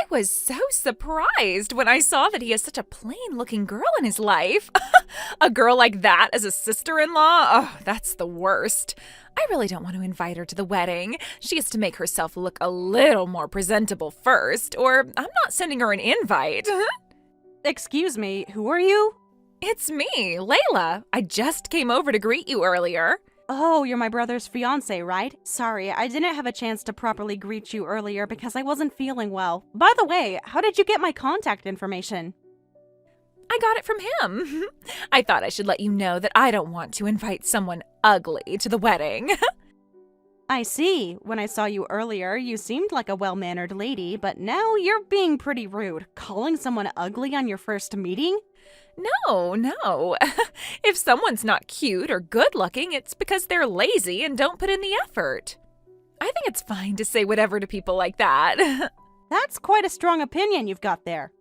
was so surprised when I saw that he has such a plain-looking girl in his life. A girl like that as a sister-in-law? Oh, that's the worst. I really don't want to invite her to the wedding. She has to make herself look a little more presentable first, or I'm not sending her an invite. Excuse me, who are you? It's me, Layla. I just came over to greet you earlier. Oh, you're my brother's fiance, right? Sorry, I didn't have a chance to properly greet you earlier because I wasn't feeling well. By the way, how did you get my contact information? I got it from him. I thought I should let you know that I don't want to invite someone ugly to the wedding. I see. When I saw you earlier, you seemed like a well-mannered lady, but now you're being pretty rude. Calling someone ugly on your first meeting? No. If someone's not cute or good-looking, it's because they're lazy and don't put in the effort. I think it's fine to say whatever to people like that. That's quite a strong opinion you've got there.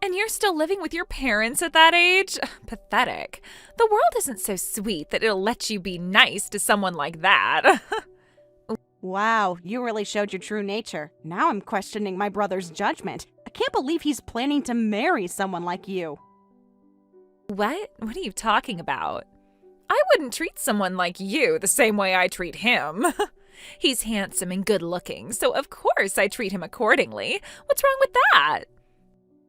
And you're still living with your parents at that age? Pathetic. The world isn't so sweet that it'll let you be nice to someone like that. Wow, you really showed your true nature. Now I'm questioning my brother's judgment. I can't believe he's planning to marry someone like you. What? What are you talking about? I wouldn't treat someone like you the same way I treat him. He's handsome and good-looking, so of course I treat him accordingly. What's wrong with that?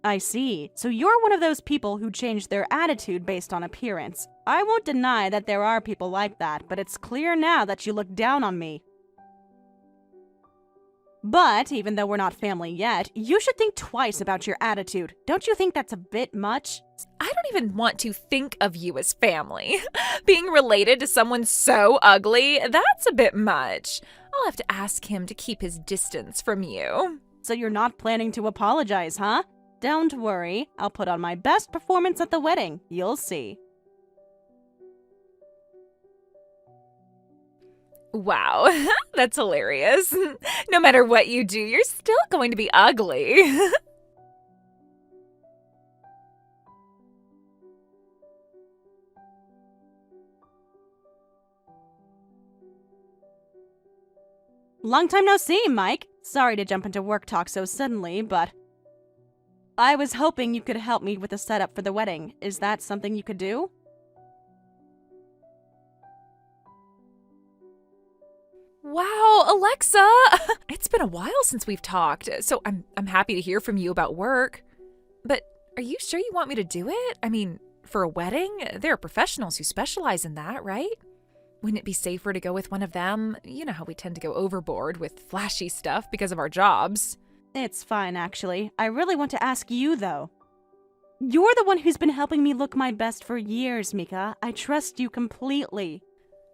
I see. So you're one of those people who change their attitude based on appearance. I won't deny that there are people like that, but it's clear now that you look down on me. But even though we're not family yet, you should think twice about your attitude. Don't you think that's a bit much? I don't even want to think of you as family. Being related to someone so ugly, that's a bit much. I'll have to ask him to keep his distance from you. So you're not planning to apologize, huh? Don't worry, I'll put on my best performance at the wedding. You'll see. Wow, that's hilarious. No matter what you do, you're still going to be ugly. Long time no see, Mike. Sorry to jump into work talk so suddenly, but I was hoping you could help me with the setup for the wedding. Is that something you could do? Wow, Alexa! It's been a while since we've talked, so I'm happy to hear from you about work. But are you sure you want me to do it? I mean, for a wedding, there are professionals who specialize in that, right? Wouldn't it be safer to go with one of them? You know how we tend to go overboard with flashy stuff because of our jobs. It's fine, actually. I really want to ask you, though. You're the one who's been helping me look my best for years, Mika. I trust you completely.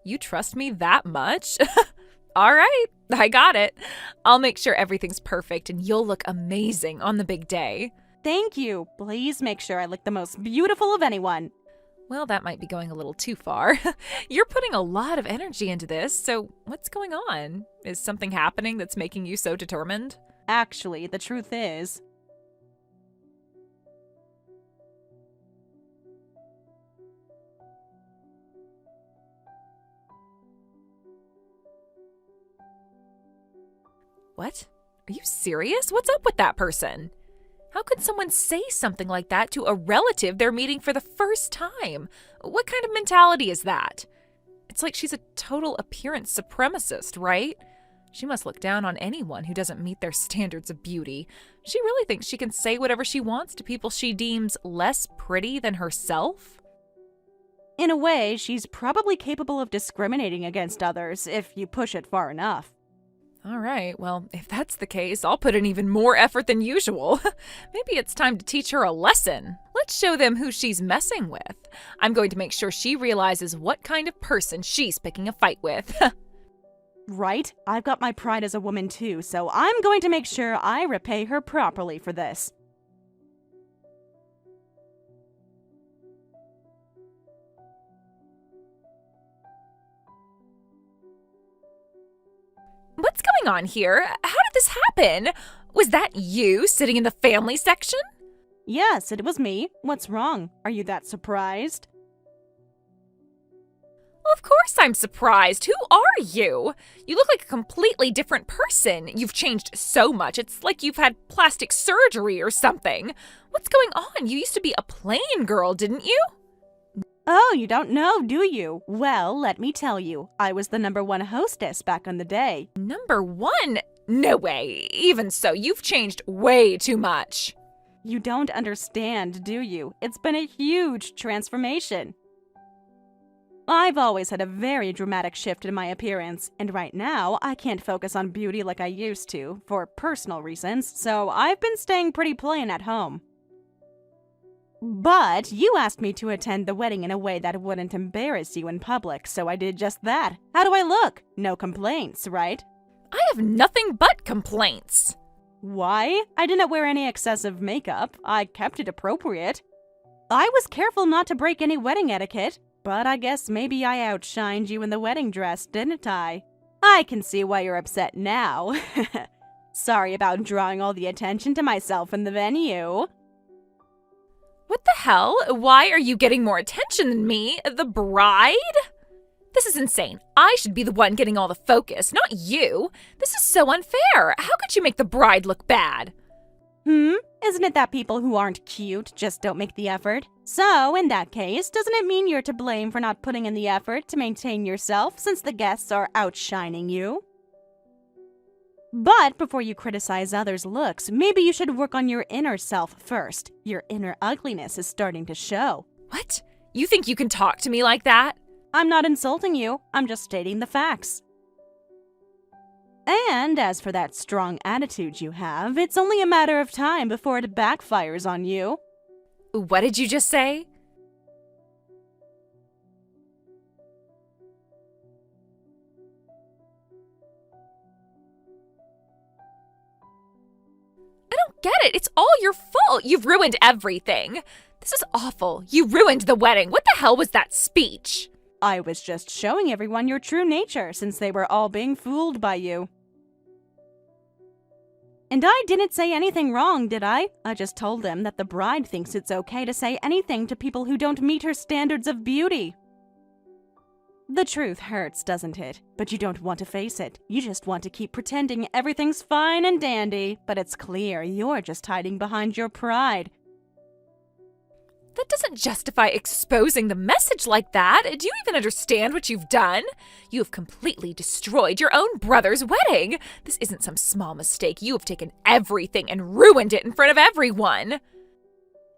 You trust me that much? All right, I got it. I'll make sure everything's perfect and you'll look amazing on the big day. Thank you. Please make sure I look the most beautiful of anyone. Well, that might be going a little too far. You're putting a lot of energy into this, so what's going on? Is something happening that's making you so determined? Actually, the truth is, What? Are you serious? What's up with that person? How could someone say something like that to a relative they're meeting for the first time? What kind of mentality is that? It's like she's a total appearance supremacist, right? She must look down on anyone who doesn't meet their standards of beauty. She really thinks she can say whatever she wants to people she deems less pretty than herself? in a way, she's probably capable of discriminating against others if you push it far enough. All right, well, if that's the case, I'll put in even more effort than usual. Maybe it's time to teach her a lesson. Let's show them who she's messing with. I'm going to make sure she realizes what kind of person she's picking a fight with. Right? I've got my pride as a woman too, so I'm going to make sure I repay her properly for this. What's going on here? How did this happen? Was that you sitting in the family section? Yes, it was me. What's wrong? Are you that surprised? Well, of course I'm surprised. Who are you? You look like a completely different person. You've changed so much. It's like you've had plastic surgery or something. What's going on? You used to be a plain girl, didn't you? Oh, you don't know, do you? Well, let me tell you. I was the #1 hostess back in the day. #1? No way. Even so, you've changed way too much. You don't understand, do you? It's been a huge transformation. I've always had a very dramatic shift in my appearance, and right now I can't focus on beauty like I used to, for personal reasons, so I've been staying pretty plain at home. But you asked me to attend the wedding in a way that wouldn't embarrass you in public, so I did just that. How do I look? No complaints, right? I have nothing but complaints. Why? I didn't wear any excessive makeup. I kept it appropriate. I was careful not to break any wedding etiquette, but I guess maybe I outshined you in the wedding dress, didn't I? I can see why you're upset now. Sorry about drawing all the attention to myself in the venue. What the hell? Why are you getting more attention than me? The bride? This is insane. I should be the one getting all the focus, not you. This is so unfair. How could you make the bride look bad? Isn't it that people who aren't cute just don't make the effort? So, in that case, doesn't it mean you're to blame for not putting in the effort to maintain yourself since the guests are outshining you? But before you criticize others' looks, maybe you should work on your inner self first. Your inner ugliness is starting to show. What? You think you can talk to me like that? I'm not insulting you, I'm just stating the facts. And as for that strong attitude you have, it's only a matter of time before it backfires on you. What did you just say? I don't get it. It's all your fault. You've ruined everything. This is awful. You ruined the wedding. What the hell was that speech? I was just showing everyone your true nature since they were all being fooled by you. And I didn't say anything wrong, did I? I just told them that the bride thinks it's okay to say anything to people who don't meet her standards of beauty. The truth hurts, doesn't it? But you don't want to face it. You just want to keep pretending everything's fine and dandy, but it's clear you're just hiding behind your pride. That doesn't justify exposing the message like that. Do you even understand what you've done? You have completely destroyed your own brother's wedding. This isn't some small mistake. You have taken everything and ruined it in front of everyone.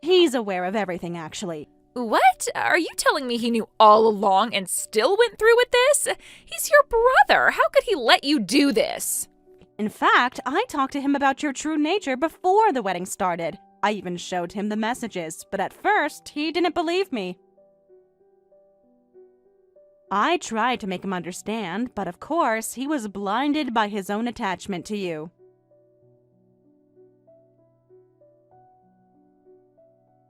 He's aware of everything, actually. What? Are you telling me he knew all along and still went through with this? He's your brother. How could he let you do this? In fact, I talked to him about your true nature before the wedding started. I even showed him the messages, but at first, he didn't believe me. I tried to make him understand, but of course, he was blinded by his own attachment to you.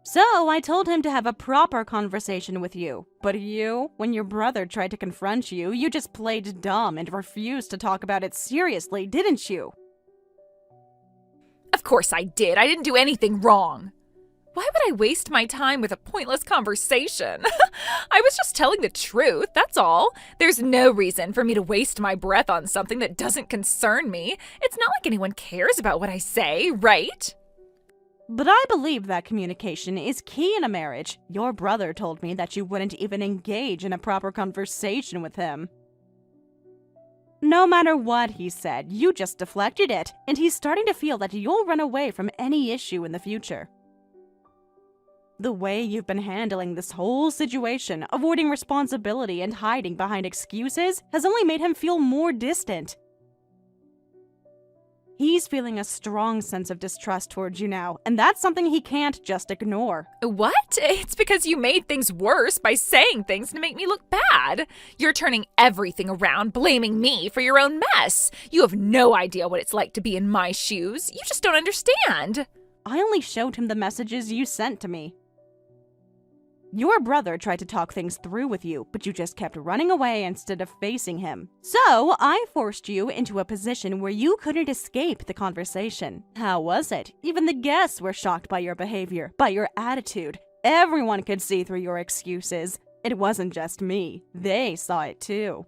So I told him to have a proper conversation with you. But you, when your brother tried to confront you, you just played dumb and refused to talk about it seriously, didn't you? Of course I did. I didn't do anything wrong. Why would I waste my time with a pointless conversation? I was just telling the truth, that's all. There's no reason for me to waste my breath on something that doesn't concern me. It's not like anyone cares about what I say, right? But I believe that communication is key in a marriage. Your brother told me that you wouldn't even engage in a proper conversation with him. No matter what he said, you just deflected it, and he's starting to feel that you'll run away from any issue in the future. The way you've been handling this whole situation, avoiding responsibility and hiding behind excuses, has only made him feel more distant. He's feeling a strong sense of distrust towards you now, and that's something he can't just ignore. What? It's because you made things worse by saying things to make me look bad. You're turning everything around, blaming me for your own mess. You have no idea what it's like to be in my shoes. You just don't understand. I only showed him the messages you sent to me. Your brother tried to talk things through with you, but you just kept running away instead of facing him. So, I forced you into a position where you couldn't escape the conversation. How was it? Even the guests were shocked by your behavior, by your attitude. Everyone could see through your excuses. It wasn't just me. They saw it too.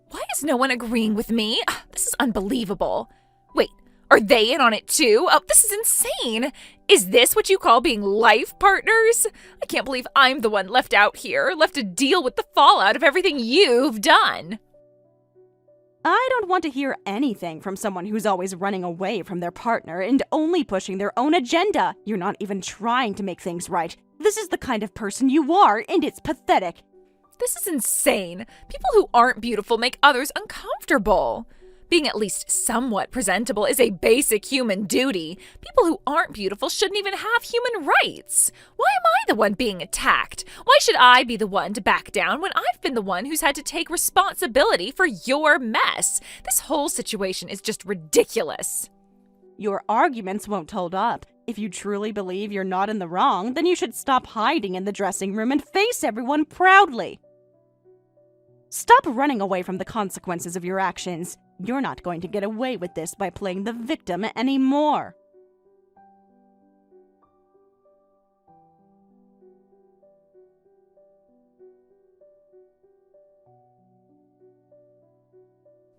Why is no one agreeing with me? This is unbelievable. Wait, are they in on it too? Oh, this is insane. Is this what you call being life partners? I can't believe I'm the one left out here, left to deal with the fallout of everything you've done. I don't want to hear anything from someone who's always running away from their partner and only pushing their own agenda. You're not even trying to make things right. This is the kind of person you are, and it's pathetic. This is insane. People who aren't beautiful make others uncomfortable. Being at least somewhat presentable is a basic human duty. People who aren't beautiful shouldn't even have human rights. Why am I the one being attacked? Why should I be the one to back down when I've been the one who's had to take responsibility for your mess? This whole situation is just ridiculous. Your arguments won't hold up. If you truly believe you're not in the wrong, then you should stop hiding in the dressing room and face everyone proudly. Stop running away from the consequences of your actions. You're not going to get away with this by playing the victim anymore.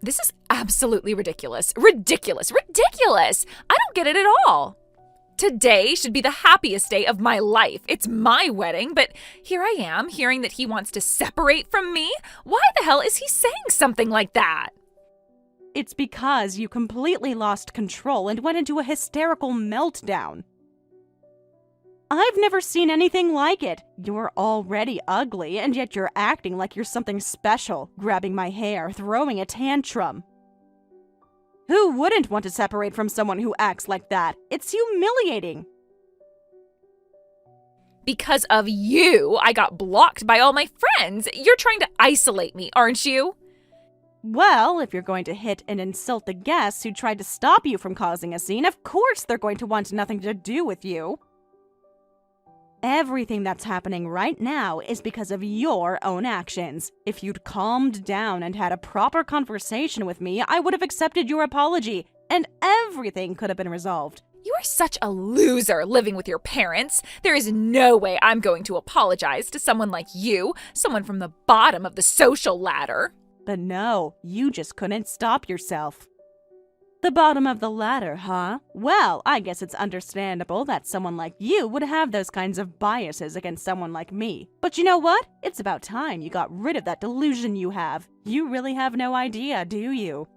This is absolutely ridiculous. Ridiculous. Ridiculous. I don't get it at all. Today should be the happiest day of my life. It's my wedding, but here I am hearing that he wants to separate from me. Why the hell is he saying something like that? It's because you completely lost control and went into a hysterical meltdown. I've never seen anything like it. You're already ugly, and yet you're acting like you're something special, grabbing my hair, throwing a tantrum. Who wouldn't want to separate from someone who acts like that? It's humiliating. Because of you, I got blocked by all my friends. You're trying to isolate me, aren't you? Well, if you're going to hit and insult the guests who tried to stop you from causing a scene, of course they're going to want nothing to do with you. Everything that's happening right now is because of your own actions. If you'd calmed down and had a proper conversation with me, I would have accepted your apology, and everything could have been resolved. You are such a loser living with your parents. There is no way I'm going to apologize to someone like you, someone from the bottom of the social ladder. But no, you just couldn't stop yourself. The bottom of the ladder, huh? Well, I guess it's understandable that someone like you would have those kinds of biases against someone like me. But you know what? It's about time you got rid of that delusion you have. You really have no idea, do you?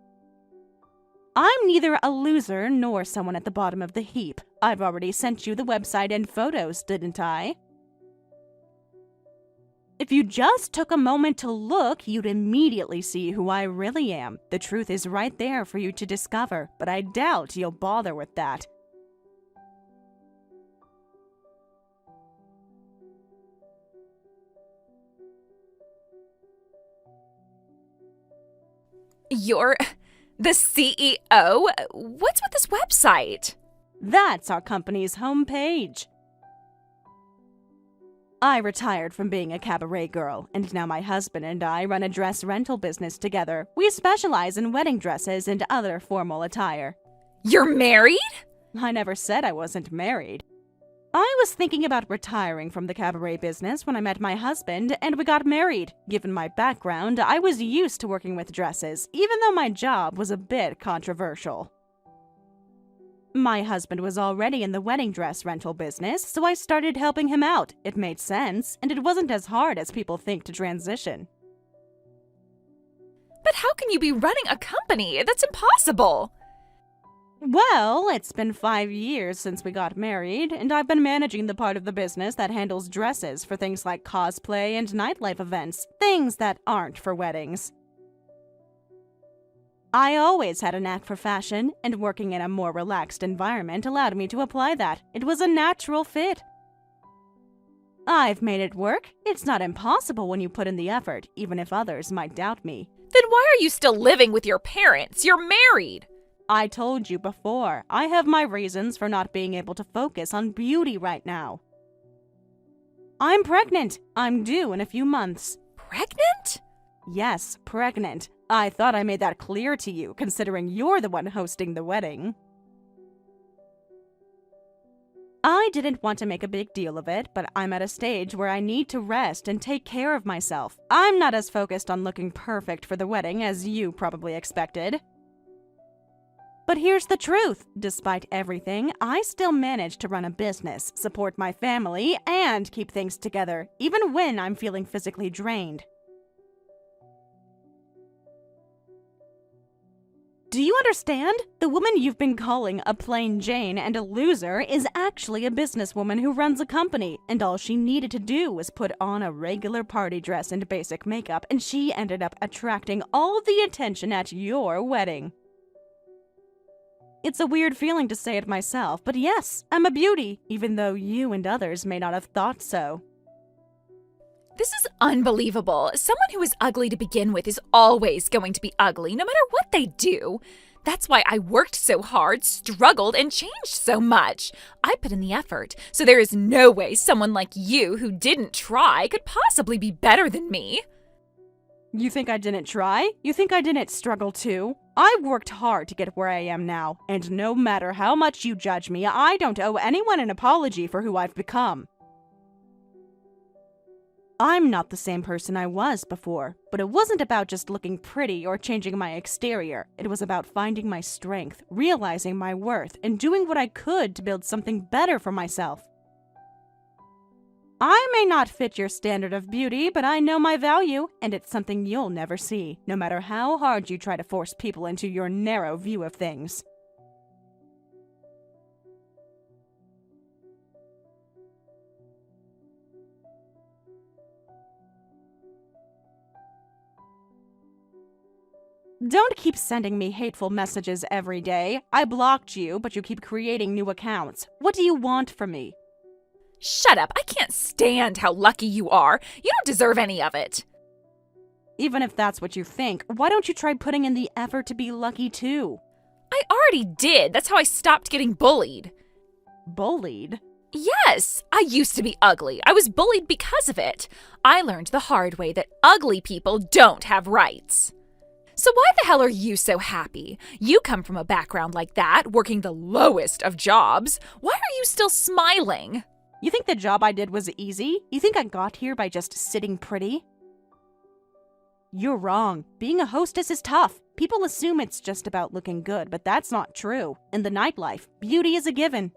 I'm neither a loser nor someone at the bottom of the heap. I've already sent you the website and photos, didn't I? If you just took a moment to look, you'd immediately see who I really am. The truth is right there for you to discover, but I doubt you'll bother with that. You're the CEO? What's with this website? That's our company's homepage. I retired from being a cabaret girl, and now my husband and I run a dress rental business together. We specialize in wedding dresses and other formal attire. You're married? I never said I wasn't married. I was thinking about retiring from the cabaret business when I met my husband, and we got married. Given my background, I was used to working with dresses, even though my job was a bit controversial. My husband was already in the wedding dress rental business, so I started helping him out. It made sense, and it wasn't as hard as people think to transition. But how can you be running a company? That's impossible. Well, it's been 5 years since we got married, and I've been managing the part of the business that handles dresses for things like cosplay and nightlife events, things that aren't for weddings. I always had a knack for fashion, and working in a more relaxed environment allowed me to apply that. It was a natural fit. I've made it work. It's not impossible when you put in the effort, even if others might doubt me. Then why are you still living with your parents? You're married. I told you before, I have my reasons for not being able to focus on beauty right now. I'm pregnant. I'm due in a few months. Pregnant? Yes, pregnant. I thought I made that clear to you, considering you're the one hosting the wedding. I didn't want to make a big deal of it, but I'm at a stage where I need to rest and take care of myself. I'm not as focused on looking perfect for the wedding as you probably expected. But here's the truth. Despite everything, I still manage to run a business, support my family, and keep things together, even when I'm feeling physically drained. Do you understand? The woman you've been calling a plain Jane and a loser is actually a businesswoman who runs a company, and all she needed to do was put on a regular party dress and basic makeup, and she ended up attracting all the attention at your wedding. It's a weird feeling to say it myself, but yes, I'm a beauty, even though you and others may not have thought so. This is unbelievable. Someone who is ugly to begin with is always going to be ugly, no matter what they do. That's why I worked so hard, struggled, and changed so much. I put in the effort, so there is no way someone like you who didn't try could possibly be better than me. You think I didn't try? You think I didn't struggle too? I worked hard to get where I am now, and no matter how much you judge me, I don't owe anyone an apology for who I've become. I'm not the same person I was before, but it wasn't about just looking pretty or changing my exterior. It was about finding my strength, realizing my worth, and doing what I could to build something better for myself. I may not fit your standard of beauty, but I know my value, and it's something you'll never see, no matter how hard you try to force people into your narrow view of things. Don't keep sending me hateful messages every day. I blocked you, but you keep creating new accounts. What do you want from me? Shut up. I can't stand how lucky you are. You don't deserve any of it. Even if that's what you think, why don't you try putting in the effort to be lucky too? I already did. That's how I stopped getting bullied. Bullied? Yes, I used to be ugly. I was bullied because of it. I learned the hard way that ugly people don't have rights. So why the hell are you so happy? You come from a background like that, working the lowest of jobs. Why are you still smiling? You think the job I did was easy? You think I got here by just sitting pretty? You're wrong. Being a hostess is tough. People assume it's just about looking good, but that's not true. In the nightlife, beauty is a given.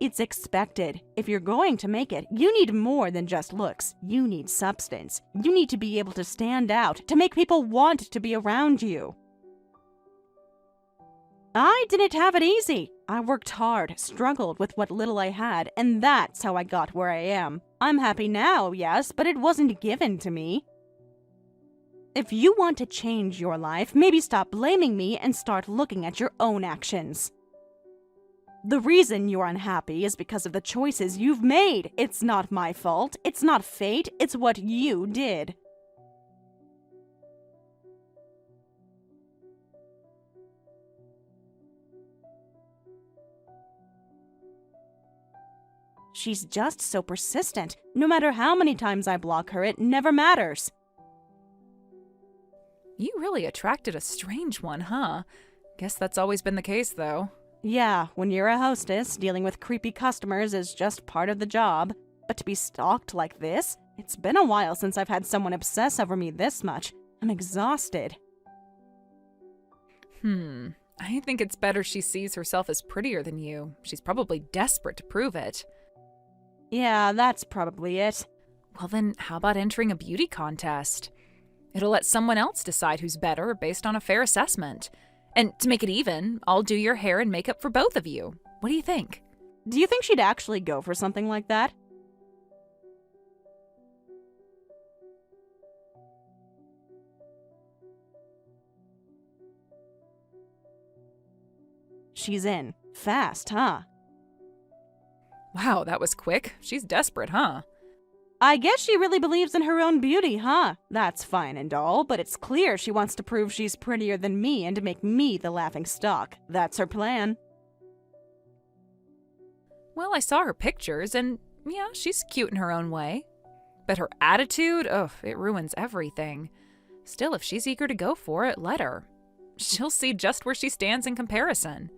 It's expected. If you're going to make it, you need more than just looks. You need substance. You need to be able to stand out, to make people want to be around you. I didn't have it easy. I worked hard, struggled with what little I had, and that's how I got where I am. I'm happy now, yes, but it wasn't given to me. If you want to change your life, maybe stop blaming me and start looking at your own actions. The reason you're unhappy is because of the choices you've made. It's not my fault. It's not fate. It's what you did. She's just so persistent. No matter how many times I block her, it never matters. You really attracted a strange one, huh? Guess that's always been the case, though. Yeah, when you're a hostess, dealing with creepy customers is just part of the job. But to be stalked like this? It's been a while since I've had someone obsess over me this much. I'm exhausted. I think it's better she sees herself as prettier than you. She's probably desperate to prove it. Yeah, that's probably it. Well then, how about entering a beauty contest? It'll let someone else decide who's better based on a fair assessment. And to make it even, I'll do your hair and makeup for both of you. What do you think? Do you think she'd actually go for something like that? She's in. Fast, huh? Wow, that was quick. She's desperate, huh? I guess she really believes in her own beauty, huh? That's fine and all, but it's clear she wants to prove she's prettier than me and to make me the laughingstock. That's her plan. Well, I saw her pictures, and yeah, she's cute in her own way. But her attitude, it ruins everything. Still, if she's eager to go for it, let her. She'll see just where she stands in comparison.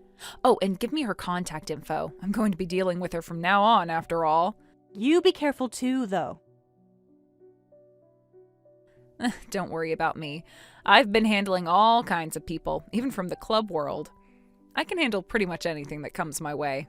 Oh, and give me her contact info. I'm going to be dealing with her from now on, after all. You be careful too, though. Don't worry about me. I've been handling all kinds of people, even from the club world. I can handle pretty much anything that comes my way.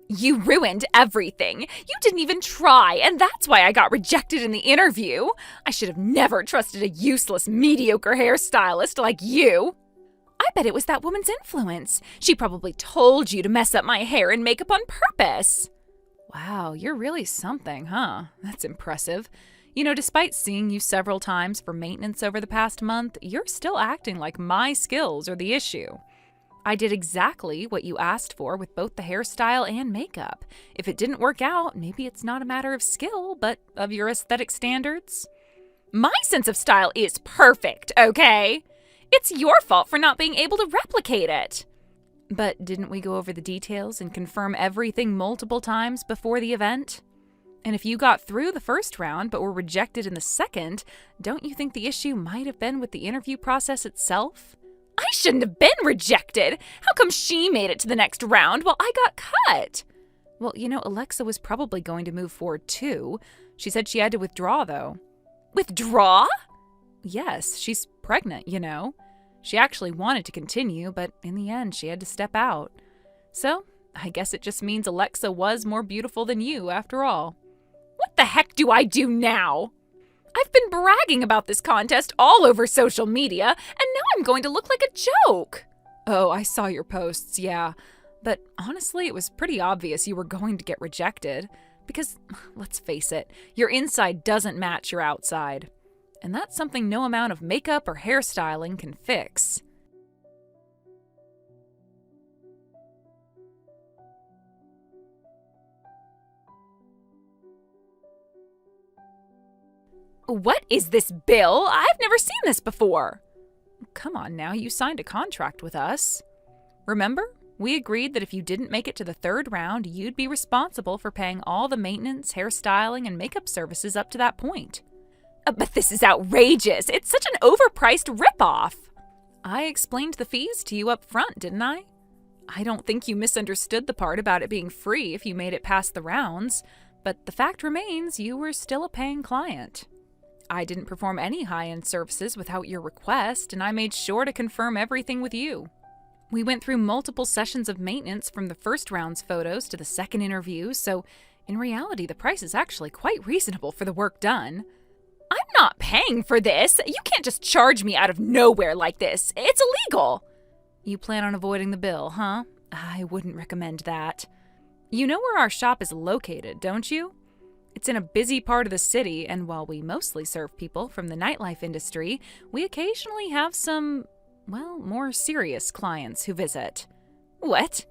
You ruined everything. You didn't even try, and that's why I got rejected in the interview. I should have never trusted a useless, mediocre hairstylist like you. I bet it was that woman's influence. She probably told you to mess up my hair and makeup on purpose. Wow, you're really something, huh? That's impressive. You know, despite seeing you several times for maintenance over the past month, you're still acting like my skills are the issue. I did exactly what you asked for with both the hairstyle and makeup. If it didn't work out, maybe it's not a matter of skill, but of your aesthetic standards. My sense of style is perfect, okay? It's your fault for not being able to replicate it. But didn't we go over the details and confirm everything multiple times before the event? And if you got through the first round but were rejected in the second, don't you think the issue might have been with the interview process itself? I shouldn't have been rejected. How come she made it to the next round while I got cut? Well, you know, Alexa was probably going to move forward too. She said she had to withdraw, though. Withdraw? Yes, she's pregnant, you know. She actually wanted to continue, but in the end, she had to step out. So, I guess it just means Alexa was more beautiful than you, after all. What the heck do I do now? I've been bragging about this contest all over social media, and now I'm going to look like a joke. Oh, I saw your posts, yeah. But honestly, it was pretty obvious you were going to get rejected. Because, let's face it, your inside doesn't match your outside. And that's something no amount of makeup or hairstyling can fix. What is this bill? I've never seen this before. Come on now, you signed a contract with us. Remember? We agreed that if you didn't make it to the third round, you'd be responsible for paying all the maintenance, hairstyling, and makeup services up to that point. But this is outrageous. It's such an overpriced ripoff. I explained the fees to you up front, didn't I? I don't think you misunderstood the part about it being free if you made it past the rounds, but the fact remains you were still a paying client. I didn't perform any high-end services without your request, and I made sure to confirm everything with you. We went through multiple sessions of maintenance from the first round's photos to the second interview, so in reality, the price is actually quite reasonable for the work done. I'm not paying for this. You can't just charge me out of nowhere like this. It's illegal. You plan on avoiding the bill, huh? I wouldn't recommend that. You know where our shop is located, don't you? It's in a busy part of the city, and while we mostly serve people from the nightlife industry, we occasionally have some, well, more serious clients who visit. What?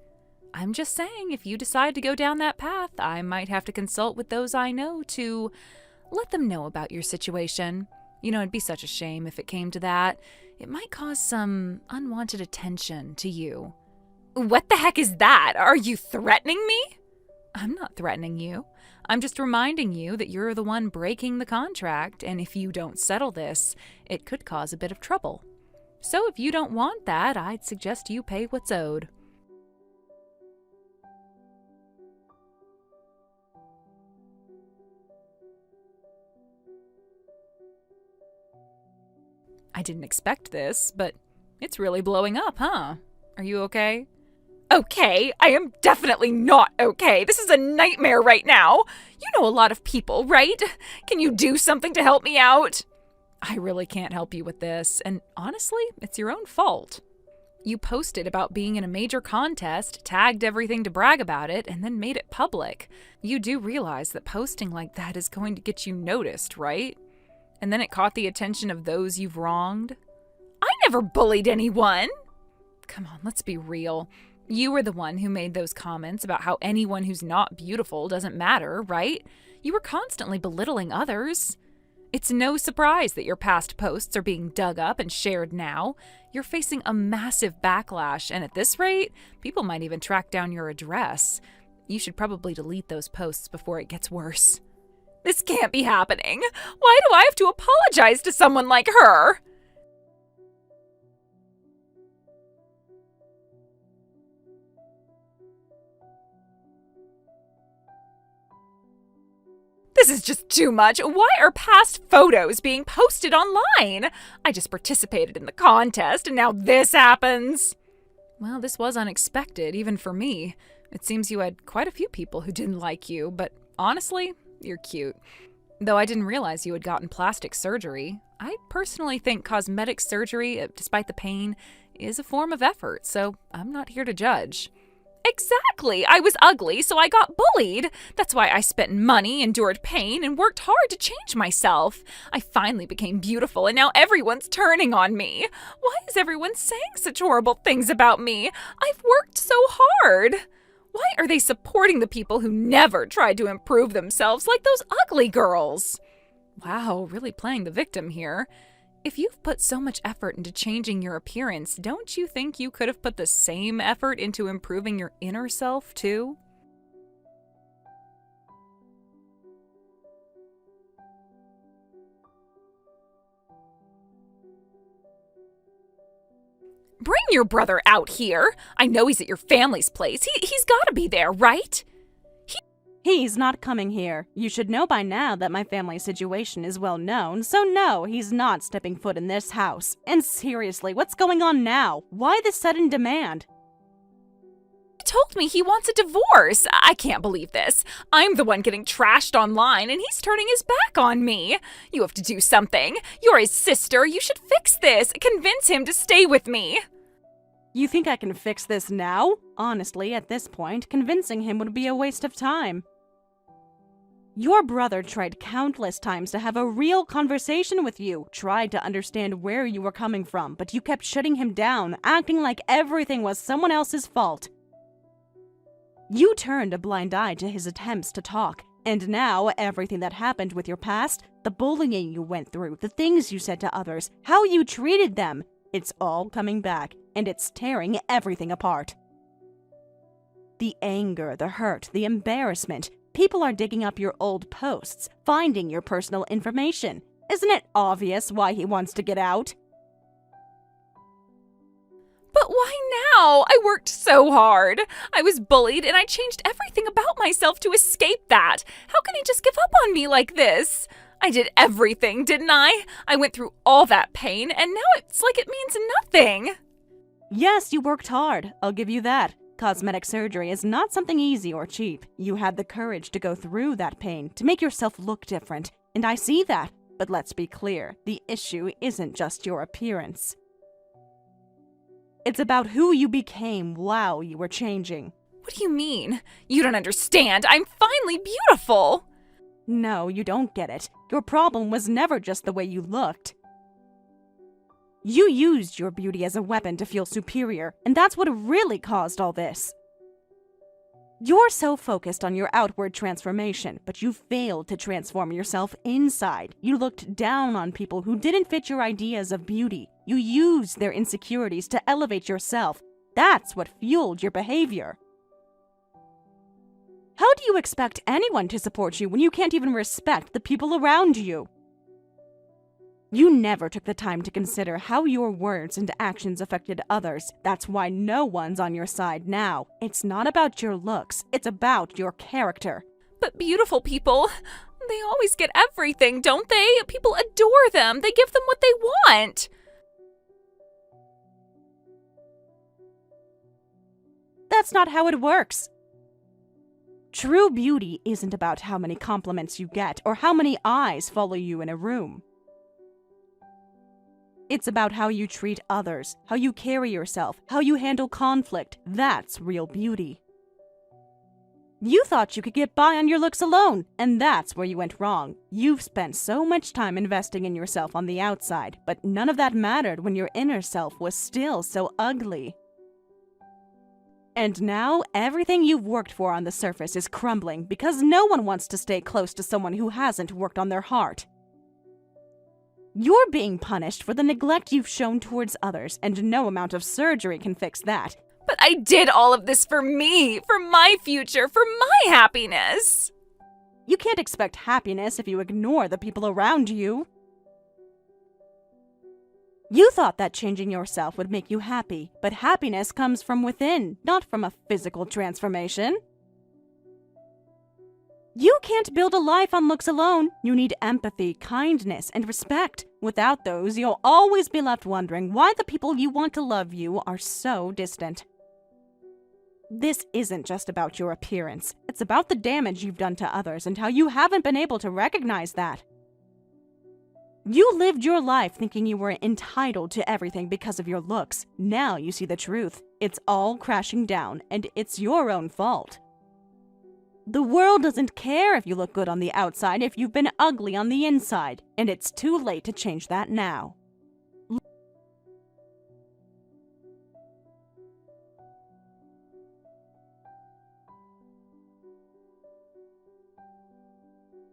I'm just saying, if you decide to go down that path, I might have to consult with those I know to let them know about your situation. You know, it'd be such a shame if it came to that. It might cause some unwanted attention to you. What the heck is that? Are you threatening me? I'm not threatening you. I'm just reminding you that you're the one breaking the contract, and if you don't settle this, it could cause a bit of trouble. So if you don't want that, I'd suggest you pay what's owed. I didn't expect this, but it's really blowing up, huh? Are you okay? Okay, I am definitely not okay. This is a nightmare right now. You know a lot of people, right? Can you do something to help me out? I really can't help you with this, and honestly, it's your own fault. You posted about being in a major contest, tagged everything to brag about it, and then made it public. You do realize that posting like that is going to get you noticed, right? And then it caught the attention of those you've wronged. I never bullied anyone. Come on, let's be real. You were the one who made those comments about how anyone who's not beautiful doesn't matter, right? You were constantly belittling others. It's no surprise that your past posts are being dug up and shared now. You're facing a massive backlash, and at this rate, people might even track down your address. You should probably delete those posts before it gets worse. This can't be happening. Why do I have to apologize to someone like her? This is just too much. Why are past photos being posted online? I just participated in the contest and now this happens. Well, this was unexpected, even for me. It seems you had quite a few people who didn't like you, but honestly, you're cute. Though I didn't realize you had gotten plastic surgery. I personally think cosmetic surgery, despite the pain, is a form of effort, so I'm not here to judge. Exactly! I was ugly, so I got bullied. That's why I spent money, endured pain, and worked hard to change myself. I finally became beautiful, and now everyone's turning on me. Why is everyone saying such horrible things about me? I've worked so hard. Why are they supporting the people who never tried to improve themselves like those ugly girls? Wow, really playing the victim here. If you've put so much effort into changing your appearance, don't you think you could have put the same effort into improving your inner self, too? Bring your brother out here. I know he's at your family's place. He's gotta be there, right? He's not coming here. You should know by now that my family situation is well known, so no, he's not stepping foot in this house. And seriously, what's going on now? Why this sudden demand? He told me he wants a divorce. I can't believe this. I'm the one getting trashed online, and he's turning his back on me. You have to do something. You're his sister. You should fix this. Convince him to stay with me. You think I can fix this now? Honestly, at this point, convincing him would be a waste of time. Your brother tried countless times to have a real conversation with you, tried to understand where you were coming from, but you kept shutting him down, acting like everything was someone else's fault. You turned a blind eye to his attempts to talk, and now everything that happened with your past, the bullying you went through, the things you said to others, how you treated them, it's all coming back, and it's tearing everything apart. The anger, the hurt, the embarrassment. People are digging up your old posts, finding your personal information. Isn't it obvious why he wants to get out? But why now? I worked so hard. I was bullied and I changed everything about myself to escape that. How can he just give up on me like this? I did everything, didn't I? I went through all that pain and now it's like it means nothing. Yes, you worked hard. I'll give you that. Cosmetic surgery is not something easy or cheap. You had the courage to go through that pain, to make yourself look different, and I see that. But let's be clear, the issue isn't just your appearance. It's about who you became while you were changing. What do you mean? You don't understand. I'm finally beautiful. No, you don't get it. Your problem was never just the way you looked. You used your beauty as a weapon to feel superior, and that's what really caused all this. You're so focused on your outward transformation, but you failed to transform yourself inside. You looked down on people who didn't fit your ideas of beauty. You used their insecurities to elevate yourself. That's what fueled your behavior. How do you expect anyone to support you when you can't even respect the people around you? You never took the time to consider how your words and actions affected others. That's why no one's on your side now. It's not about your looks, it's about your character. But beautiful people, they always get everything, don't they? People adore them. They give them what they want. That's not how it works. True beauty isn't about how many compliments you get or how many eyes follow you in a room. It's about how you treat others, how you carry yourself, how you handle conflict. That's real beauty. You thought you could get by on your looks alone, and that's where you went wrong. You've spent so much time investing in yourself on the outside, but none of that mattered when your inner self was still so ugly. And now, everything you've worked for on the surface is crumbling because no one wants to stay close to someone who hasn't worked on their heart. You're being punished for the neglect you've shown towards others, and no amount of surgery can fix that. But I did all of this for me, for my future, for my happiness. You can't expect happiness if you ignore the people around you. You thought that changing yourself would make you happy, but happiness comes from within, not from a physical transformation. You can't build a life on looks alone. You need empathy, kindness, and respect. Without those, you'll always be left wondering why the people you want to love you are so distant. This isn't just about your appearance. It's about the damage you've done to others and how you haven't been able to recognize that. You lived your life thinking you were entitled to everything because of your looks. Now you see the truth. It's all crashing down, and it's your own fault. The world doesn't care if you look good on the outside if you've been ugly on the inside, and it's too late to change that now.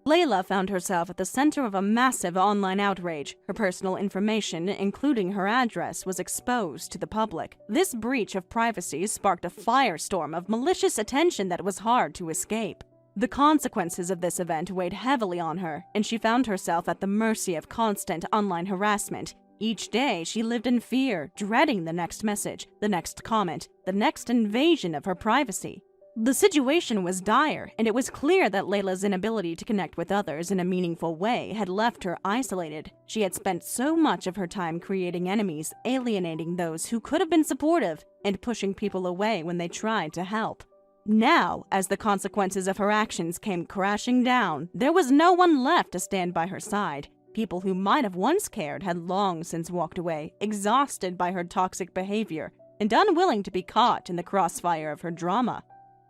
Layla found herself at the center of a massive online outrage. Her personal information, including her address, was exposed to the public. This breach of privacy sparked a firestorm of malicious attention that was hard to escape. The consequences of this event weighed heavily on her, and she found herself at the mercy of constant online harassment. Each day, she lived in fear, dreading the next message, the next comment, the next invasion of her privacy. The situation was dire, and it was clear that Layla's inability to connect with others in a meaningful way had left her isolated. She had spent so much of her time creating enemies, alienating those who could have been supportive, and pushing people away when they tried to help. Now, as the consequences of her actions came crashing down, there was no one left to stand by her side. People who might have once cared had long since walked away, exhausted by her toxic behavior, and unwilling to be caught in the crossfire of her drama.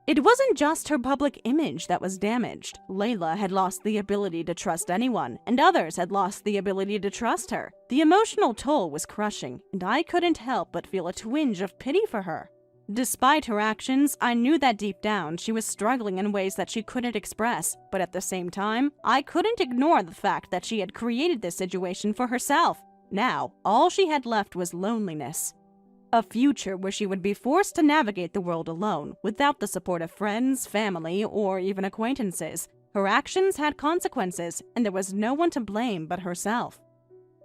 It wasn't just her public image that was damaged. Layla had lost the ability to trust anyone, and others had lost the ability to trust her. The emotional toll was crushing, and I couldn't help but feel a twinge of pity for her. Despite her actions, I knew that deep down she was struggling in ways that she couldn't express, but at the same time, I couldn't ignore the fact that she had created this situation for herself. Now, all she had left was loneliness. A future where she would be forced to navigate the world alone, without the support of friends, family, or even acquaintances. Her actions had consequences, and there was no one to blame but herself.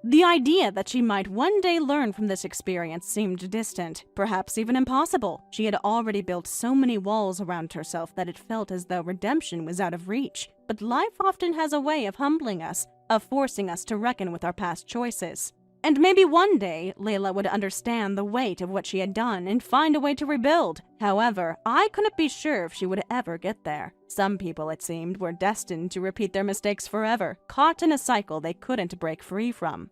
The idea that she might one day learn from this experience seemed distant, perhaps even impossible. She had already built so many walls around herself that it felt as though redemption was out of reach. But life often has a way of humbling us, of forcing us to reckon with our past choices. And maybe one day, Layla would understand the weight of what she had done and find a way to rebuild. However, I couldn't be sure if she would ever get there. Some people, it seemed, were destined to repeat their mistakes forever, caught in a cycle they couldn't break free from.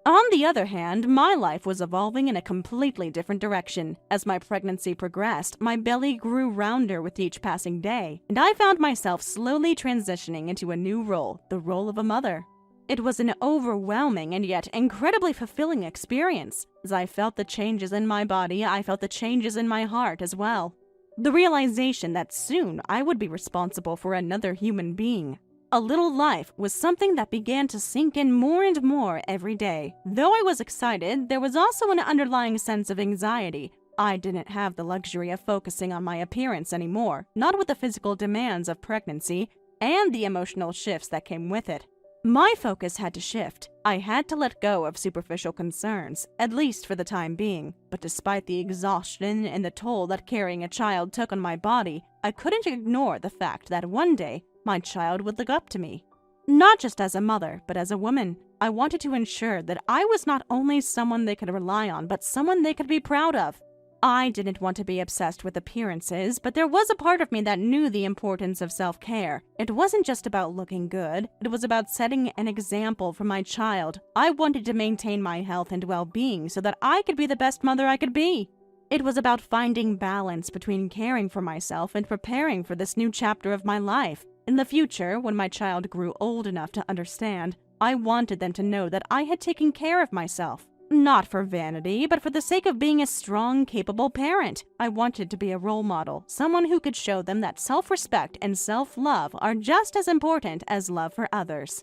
On the other hand, my life was evolving in a completely different direction. As my pregnancy progressed, my belly grew rounder with each passing day, and I found myself slowly transitioning into a new role, the role of a mother. It was an overwhelming and yet incredibly fulfilling experience. As I felt the changes in my body, I felt the changes in my heart as well. The realization that soon I would be responsible for another human being. A little life was something that began to sink in more and more every day. Though I was excited, there was also an underlying sense of anxiety. I didn't have the luxury of focusing on my appearance anymore, not with the physical demands of pregnancy and the emotional shifts that came with it. My focus had to shift. I had to let go of superficial concerns, at least for the time being. But despite the exhaustion and the toll that carrying a child took on my body, I couldn't ignore the fact that one day, my child would look up to me. Not just as a mother, but as a woman. I wanted to ensure that I was not only someone they could rely on, but someone they could be proud of. I didn't want to be obsessed with appearances, but there was a part of me that knew the importance of self-care. It wasn't just about looking good, it was about setting an example for my child. I wanted to maintain my health and well-being so that I could be the best mother I could be. It was about finding balance between caring for myself and preparing for this new chapter of my life. In the future, when my child grew old enough to understand, I wanted them to know that I had taken care of myself. Not for vanity, but for the sake of being a strong, capable parent. I wanted to be a role model, someone who could show them that self-respect and self-love are just as important as love for others.